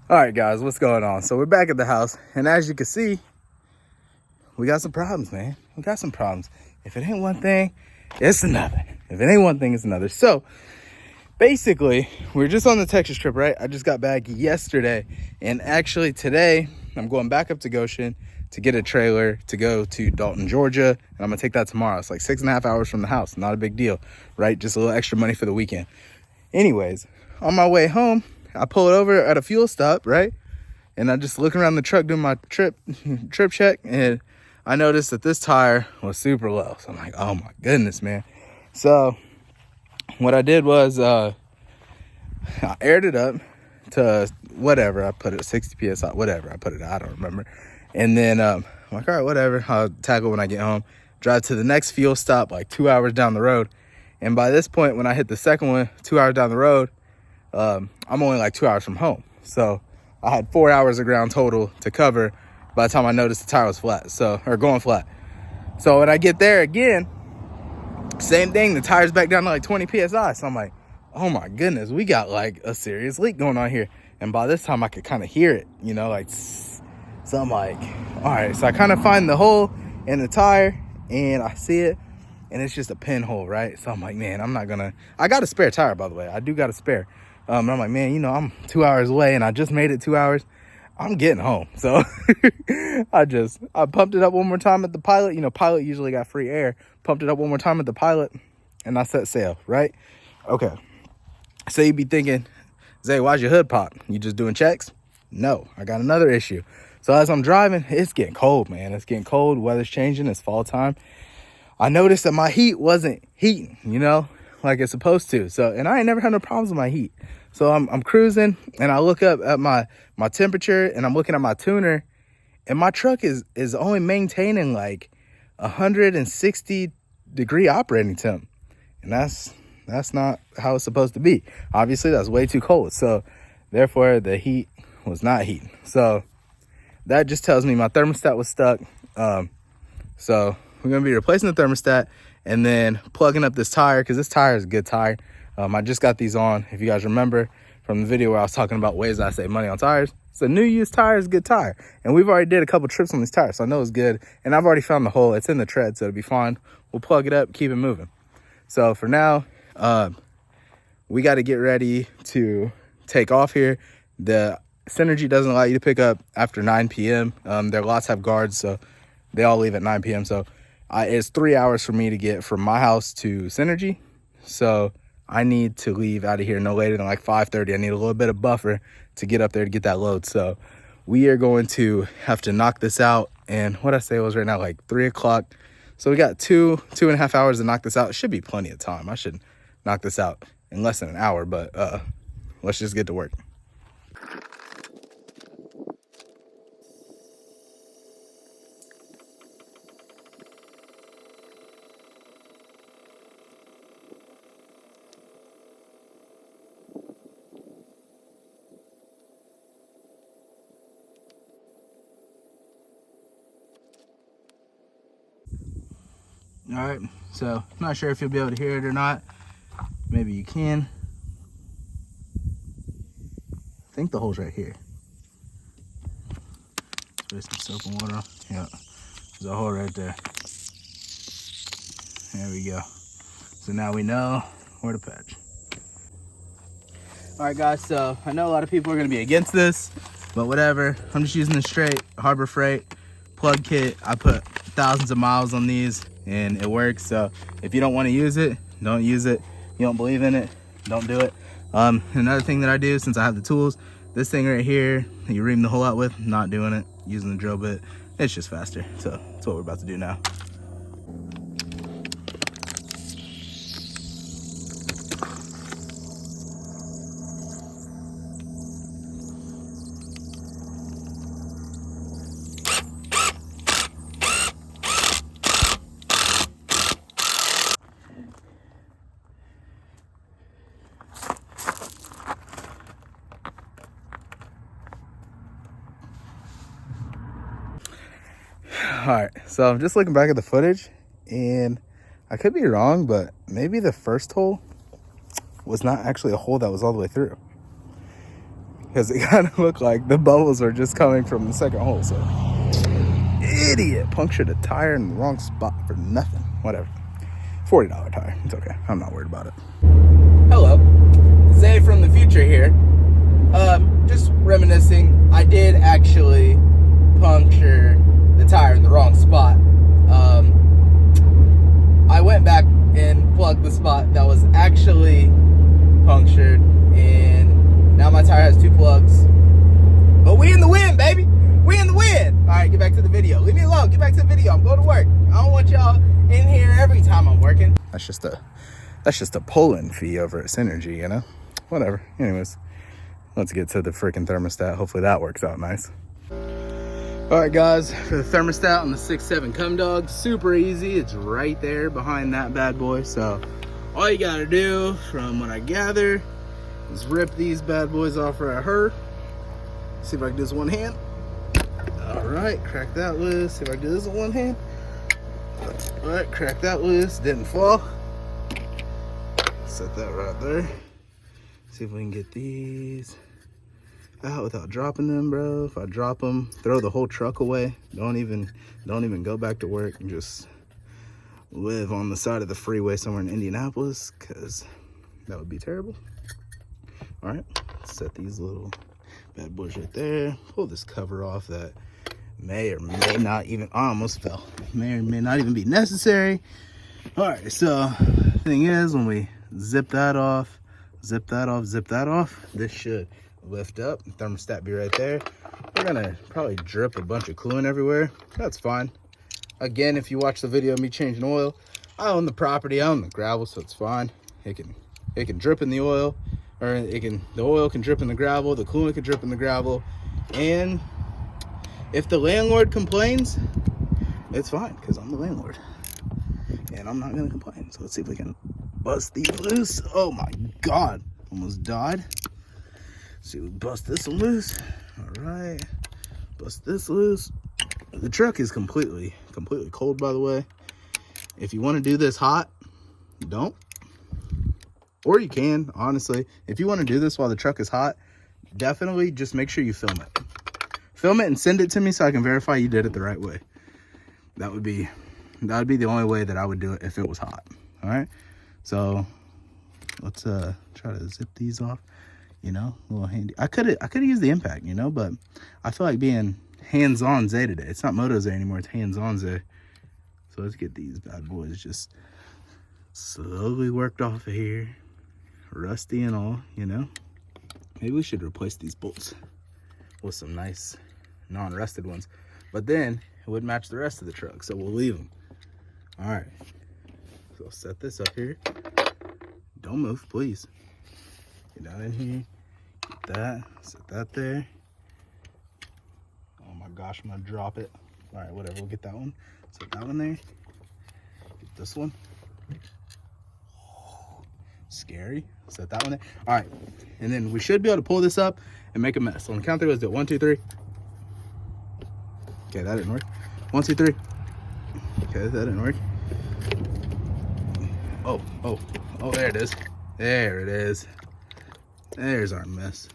All right, guys, what's going on? So we're back at the house, and as you can see, we got some problems, man. We got some problems. If it ain't one thing, it's another. If it ain't one thing, it's another. So basically, we're just on the Texas trip, right? I just got back yesterday, and actually today, I'm going back up to Goshen to get a trailer to go to Dalton, Georgia, and I'm gonna take that tomorrow. It's like 6.5 hours from the house. Not a big deal, right? Just a little extra money for the weekend. Anyways, on my way home, I pull it over at a fuel stop, right? And I just looking around the truck doing my trip check, and I noticed that this tire was super low. So I'm like, oh my goodness, man. So what I did was I aired it up to whatever. I put it 60 psi, whatever I put it, I don't remember. And then I'm like, all right, whatever. I'll tackle when I get home. Drive to the next fuel stop, like 2 hours down the road. And by this point, when I hit the second one, 2 hours down the road, I'm only like 2 hours from home. So I had 4 hours of ground total to cover by the time I noticed the tire was flat, or going flat. So when I get there again, same thing, the tire's back down to like 20 psi. So I'm like, oh my goodness, we got like a serious leak going on here. And by this time I could kind of hear it, like, so I'm like, all right. So I kind of find the hole in the tire and I see it, and it's just a pinhole, right? So I'm like, man, I got a spare tire, by the way. I do got a spare. And I'm like, man, I'm 2 hours away and I just made it 2 hours. I'm getting home. So I pumped it up one more time at the Pilot. Pilot usually got free air. Pumped it up one more time at the Pilot and I set sail, right? Okay. So you'd be thinking, Zay, why's your hood pop? You just doing checks? No, I got another issue. So as I'm driving, it's getting cold, man. It's getting cold. Weather's changing. It's fall time. I noticed that my heat wasn't heating, like it's supposed to. So, and I ain't never had no problems with my heat. So I'm cruising and I look up at my temperature and I'm looking at my tuner, and my truck is only maintaining like 160 degree operating temp. And that's not how it's supposed to be. Obviously that's way too cold. So therefore the heat was not heating. So that just tells me my thermostat was stuck. So we're going to be replacing the thermostat and then plugging up this tire, because this tire is a good tire. I just got these on. If you guys remember from the video where I was talking about ways I save money on tires, it's a new used tire, is a good tire. And we've already did a couple trips on these tires, so I know it's good. And I've already found the hole. It's in the tread, so it'll be fine. We'll plug it up, keep it moving. So for now, we got to get ready to take off here. The Synergy doesn't allow you to pick up after 9 p.m. Their lots have guards, so they all leave at 9 p.m. So it's 3 hours for me to get from my house to Synergy. So I need to leave out of here no later than like 5:30. I need a little bit of buffer to get up there to get that load. So we are going to have to knock this out. And what I say was right now, like 3 o'clock. So we got two and a half hours to knock this out. It should be plenty of time. I should knock this out in less than an hour, but let's just get to work. All right, so not sure if you'll be able to hear it or not. Maybe you can. I think the hole's right here. Spray some soap and water. Yeah, there's a hole right there. There we go. So now we know where to patch. All right, guys, so I know a lot of people are gonna be against this, but whatever. I'm just using the straight Harbor Freight plug kit. I put thousands of miles on these and it works. So if you don't want to use it, don't use it. You don't believe in it, don't do it. Another thing that I do, since I have the tools, this thing right here, you ream the hole out with, not doing it, using the drill bit. It's just faster. So that's what we're about to do now. All right, so I'm just looking back at the footage and I could be wrong, but maybe the first hole was not actually a hole that was all the way through. because it kind of looked like the bubbles are just coming from the second hole. So, idiot, punctured a tire in the wrong spot for nothing. Whatever. $40 tire. It's okay. I'm not worried about it. Hello, Zay from the future here. Just reminiscing. I did actually puncture the tire in the wrong spot. I went back and plugged the spot that was actually punctured, and now my tire has 2 plugs. But we in the win, baby. We in the win. All right, get back to the video. Leave me alone. Get back to the video. I'm going to work. I don't want y'all in here every time I'm working. That's just a pull-in fee over at Synergy, you know? Whatever. Anyways, let's get to the freaking thermostat. Hopefully that works out nice. All right, guys, for the thermostat on the 6.7 Cum Dog, super easy. It's right there behind that bad boy. So all you gotta do, from what I gather, is rip these bad boys off right here. See if I can do this one hand. All right, crack that loose. See if I can do this with one hand. All right, crack that loose. Didn't fall. Set that right there. See if we can get these out without dropping them, bro. If I drop them, throw the whole truck away. Don't even go back to work and just live on the side of the freeway somewhere in Indianapolis, because that would be terrible. All right, set these little bad boys right there. Pull this cover off that may or may not even, I almost fell, may or may not even be necessary. All right, so thing is, when we zip that off, zip that off, this should lift up, the thermostat be right there. We're gonna probably drip a bunch of coolant everywhere. That's fine. Again, if you watch the video of me changing oil, I own the property, I own the gravel, so it's fine. It can drip in the oil, or the oil can drip in the gravel, the coolant can drip in the gravel, and if the landlord complains, it's fine, because I'm the landlord and I'm not gonna complain. So let's see if we can bust these loose. Oh my god, almost died. See, we bust this one loose. All right, bust this loose. The truck is completely cold, by the way. If you want to do this hot, don't. Or you can, honestly. If you want to do this while the truck is hot, definitely just make sure you film it. Film it and send it to me so I can verify you did it the right way. That would be the only way that I would do it if it was hot. All right, so let's try to zip these off. You know, a little handy. I could have used the impact, you know, but I feel like being hands-on Zay today. It's not Moto Zay anymore, it's hands-on Zay. So let's get these bad boys just slowly worked off of here. Rusty and all, you know. Maybe we should replace these bolts with some nice non-rusted ones. But then it would match the rest of the truck, so we'll leave them. All right, so I'll set this up here. Don't move, please. Get down in here. Get that. Set that there. Oh my gosh, I'm gonna drop it. All right, whatever. We'll get that one. Set that one there. Get this one. Scary. Set that one there. All right, and then we should be able to pull this up and make a mess. So on the count 3, let's do it. 1, 2, 3. Okay, that didn't work. 1, 2, 3. Okay, that didn't work. Oh, there it is. There it is. There's our mess.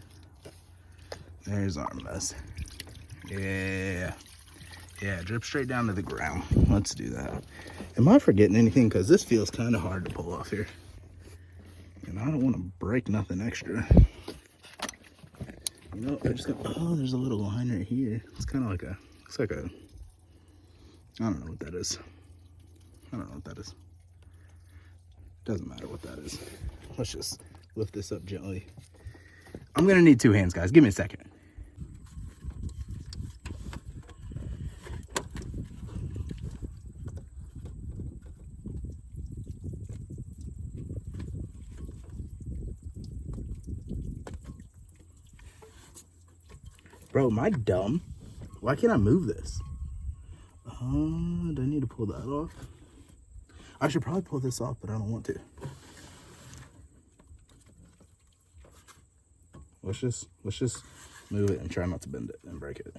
There's our mess. Yeah, drip straight down to the ground. Let's do that. Am I forgetting anything? Because this feels kind of hard to pull off here. And I don't want to break nothing extra. You know, I just got, oh, there's a little line right here. It's kind of like a, looks like a, I don't know what that is. I don't know what that is. Doesn't matter what that is. Let's just lift this up gently. I'm gonna need 2 hands, guys. Give me a second. Bro, am I dumb? Why can't I move this? Do I need to pull that off? I should probably pull this off, but I don't want to. Let's just move it and try not to bend it and break it.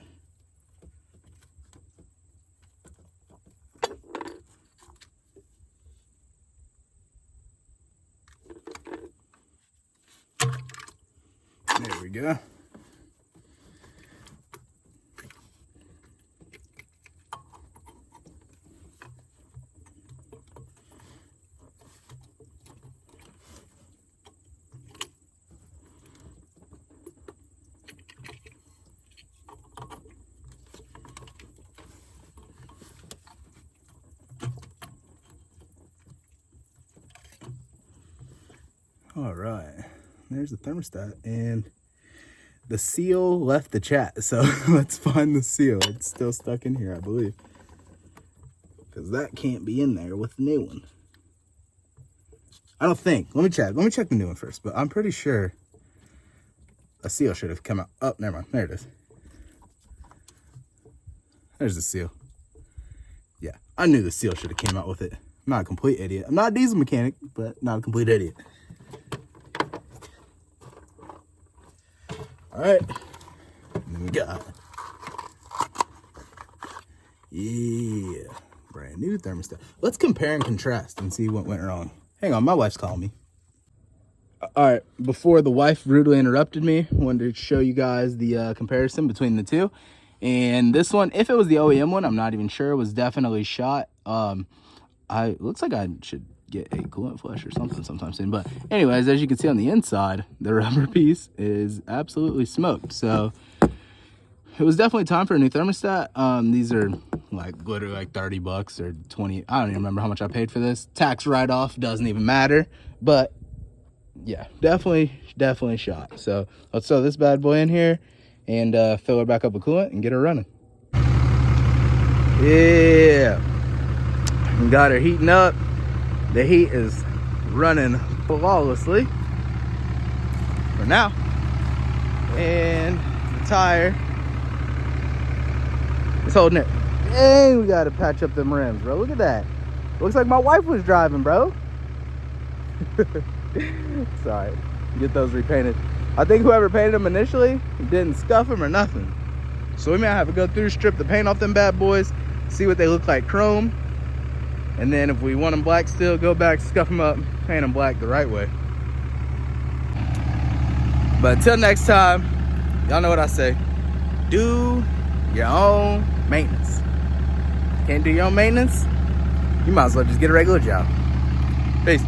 There we go. All right, there's the thermostat, and the seal left the chat. So let's find the seal. It's still stuck in here, I believe, because that can't be in there with the new one. I don't think. Let me check the new one first, but I'm pretty sure a seal should have come out. Oh, never mind. There it is. There's the seal. Yeah, I knew the seal should have came out with it. I'm not a complete idiot. I'm not a diesel mechanic, but not a complete idiot. All right. And then we got, yeah, brand new thermostat. Let's compare and contrast and see what went wrong. Hang on, my wife's calling me. All right, before the wife rudely interrupted me, I wanted to show you guys the comparison between the two. And this one, if it was the OEM one, I'm not even sure, was definitely shot. Looks like I should get a coolant flush or something sometime soon. But anyways, as you can see on the inside, the rubber piece is absolutely smoked. So it was definitely time for a new thermostat. These are like literally like 30 bucks or 20. I don't even remember how much I paid for this. Tax write-off doesn't even matter. But yeah, definitely shot. So let's throw this bad boy in here and fill her back up with coolant and get her running. Yeah, got her heating up. The heat is running flawlessly for now. And the tire is holding it. And we gotta patch up them rims, bro. Look at that. Looks like my wife was driving, bro. Sorry, get those repainted. I think whoever painted them initially didn't scuff them or nothing. So we may have to go through, strip the paint off them bad boys, see what they look like chrome. And then if we want them black still, go back, scuff them up, paint them black the right way. But until next time, y'all know what I say. Do your own maintenance. Can't do your own maintenance? You might as well just get a regular job. Peace.